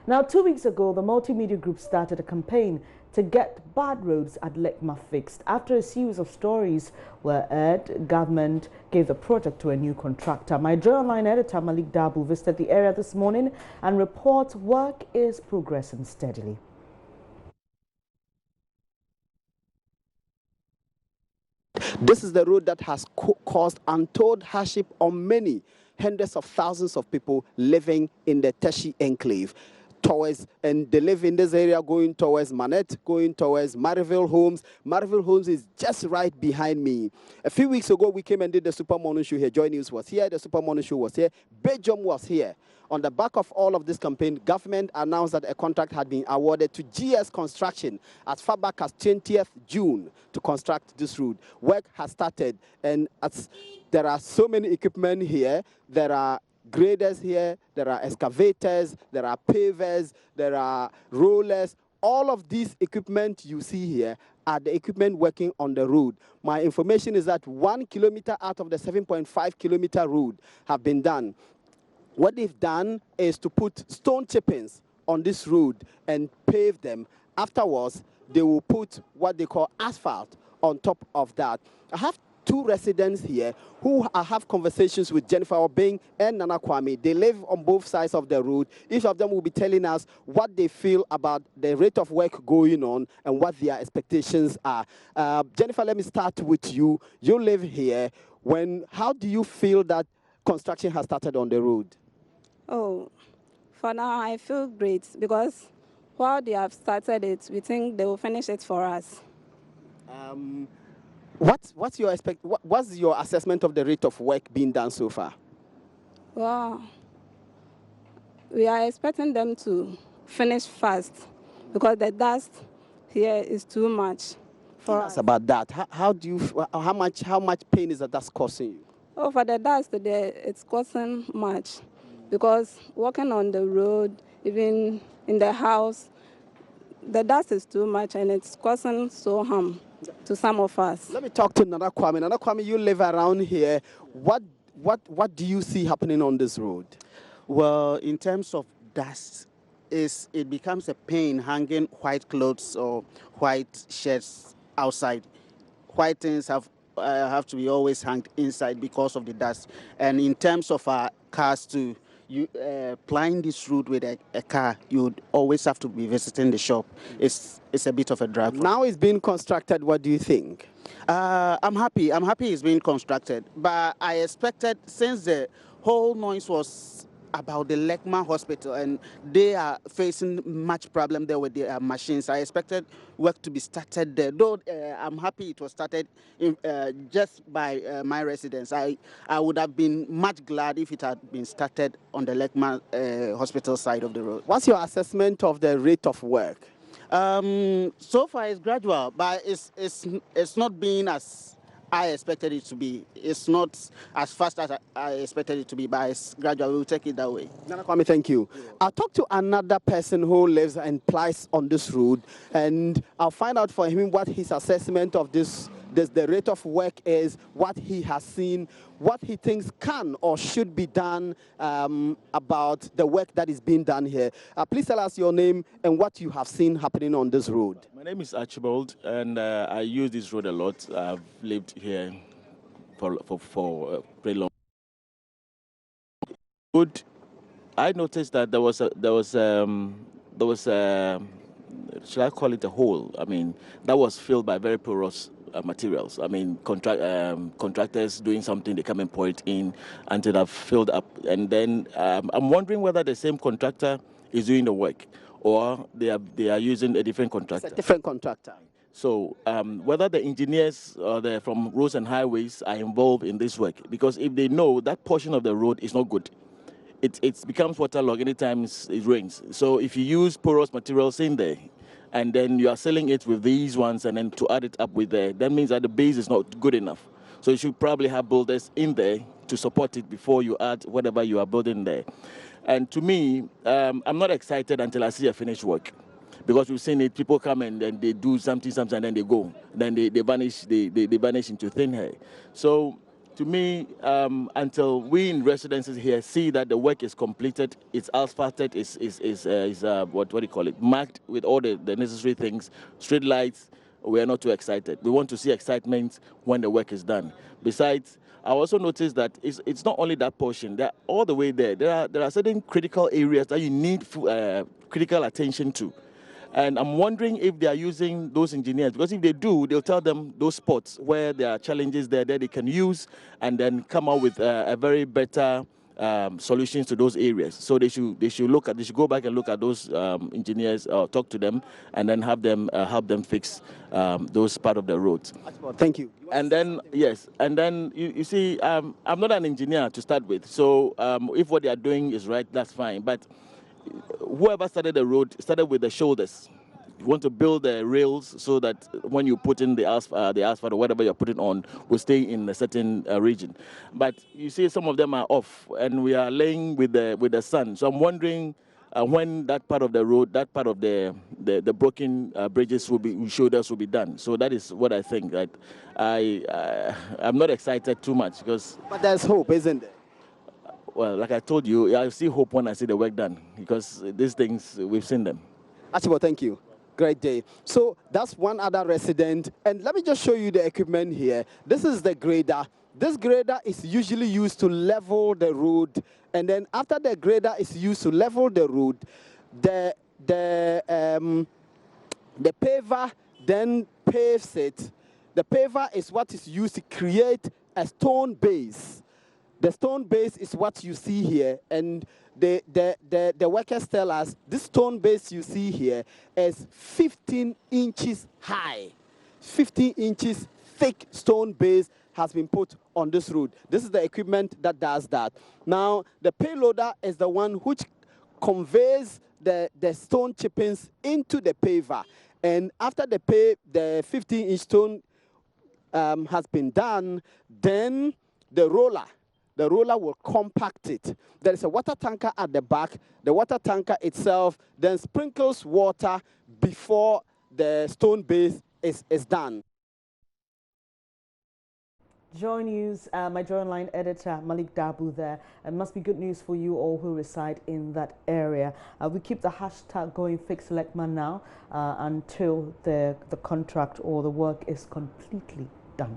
Now, 2 weeks ago, the multimedia group started a campaign to get bad roads at LEKMA fixed. After a series of stories were aired, government gave the project to a new contractor. My Joy Online editor Malik Dabu visited the area this morning and reports work is progressing steadily. This is the road that has caused untold hardship on many hundreds of thousands of people living in the Teshi enclave. And they live in this area going towards Manette, going towards Mariville Homes. Mariville Homes is just right behind me. A few weeks ago, we came and did the Super Morning Show here. JoyNews was here, the Super Morning Show was here, Bejom was here. On the back of all of this campaign, government announced that a contract had been awarded to GS Construction as far back as 20th June to construct this road. Work has started, and there are so many equipment here. There are graders here, there are excavators, there are pavers, there are rollers. All of these equipment you see here are the equipment working on the road. My information is that 1 kilometer out of the 7.5 kilometer road have been done. What they've done is to put stone chippings on this road and pave them. Afterwards, they will put what they call asphalt on top of that. I have two residents here who I have conversations with, Jennifer Obeng and Nana Kwame. They live on both sides of the road. Each of them will be telling us what they feel about the rate of work going on and what their expectations are. Jennifer, let me start with you. You live here. How do you feel that construction has started on the road? Oh, for now I feel great because while they have started it, we think they will finish it for us. What's your assessment of the rate of work being done so far? Well, we are expecting them to finish fast because the dust here is too much for us. About that, how much pain is that causing you? Oh, for the dust, it's causing much because walking on the road, even in the house, the dust is too much and it's causing so harm to some of us. Let me talk to Nana Kwame. Nana Kwame, you live around here. What do you see happening on this road? Well, in terms of dust, it becomes a pain hanging white clothes or white shirts outside. White things have to be always hung inside because of the dust. And in terms of our cars too, plying this route with a car, you would always have to be visiting the shop. It's a bit of a drag. Now it's being constructed. What do you think? I'm happy. I'm happy it's being constructed. But I expected, since the whole noise was about the LEKMA hospital and they are facing much problem there with their machines, I expected work to be started there. Though I'm happy it was started just by my residents. I would have been much glad if it had been started on the LEKMA hospital side of the road. What's your assessment of the rate of work? So far it's gradual, but it's not being as I expected it to be. It's not as fast as I expected it to be, but it's gradual. We'll take it that way. Nana Kwame, thank you. I'll talk to another person who lives and plies on this road, and I'll find out for him what his assessment of the rate of work is, what he has seen, what he thinks can or should be done about the work that is being done here. Please tell us your name and what you have seen happening on this road. My name is Archibald, and I use this road a lot. I've lived here for a very long time. I noticed that there was should I call it a hole? I mean, that was filled by very porous materials. I mean, contractors doing something, they come and pour it in until they've filled up. And then I'm wondering whether the same contractor is doing the work or they are using a different contractor. It's a different contractor. So whether the engineers from roads and highways are involved in this work, because if they know that portion of the road is not good, it becomes waterlogged anytime it rains. So if you use porous materials in there, and then you are selling it with these ones, and then to add it up with that means that the base is not good enough. So you should probably have builders in there to support it before you add whatever you are building there. And to me, I'm not excited until I see a finished work, because we've seen it. People come and then they do something, and then they go. Then they vanish. They vanish into thin air. So to me, until we in residences here see that the work is completed, it's asphalted, what do you call it, marked with all the necessary things, street lights, we are not too excited. We want to see excitement when the work is done. Besides, I also noticed that it's not only that portion. They're all the way there. There are certain critical areas that you need critical attention to. And I'm wondering if they are using those engineers, because if they do, they'll tell them those spots where there are challenges there that they can use and then come up with a very better solutions to those areas. So they should go back and look at those engineers, talk to them, and then have them help them fix those part of the roads. Thank you. And then yes, and then you see, I'm not an engineer to start with, so if what they are doing is right, that's fine. But whoever started the road started with the shoulders. You want to build the rails so that when you put in the asphalt or whatever you're putting on will stay in a certain region. But you see some of them are off, and we are laying with the sun. So I'm wondering when that part of the road, that part of the broken bridges shoulders will be done. So that is what I think. That I'm not excited too much because. But there's hope, isn't there? Well, like I told you, I see hope when I see the work done, because these things, we've seen them. Archibald, thank you. Great day. So that's one other resident. And let me just show you the equipment here. This is the grader. This grader is usually used to level the road. And then after the grader is used to level the road, the paver then paves it. The paver is what is used to create a stone base. The stone base is what you see here, and the workers tell us this stone base you see here is 15 inches high. 15 inches thick stone base has been put on this road. This is the equipment that does that. Now, the payloader is the one which conveys the stone chippings into the paver. And after the 15-inch stone has been done, then the roller will compact it. There is a water tanker at the back. The water tanker itself then sprinkles water before the stone base is done. JoyNews, my Joy Online editor, Malik Dabu there. It must be good news for you all who reside in that area. We keep the hashtag going, fix LEKMA now, until the contract or the work is completely done.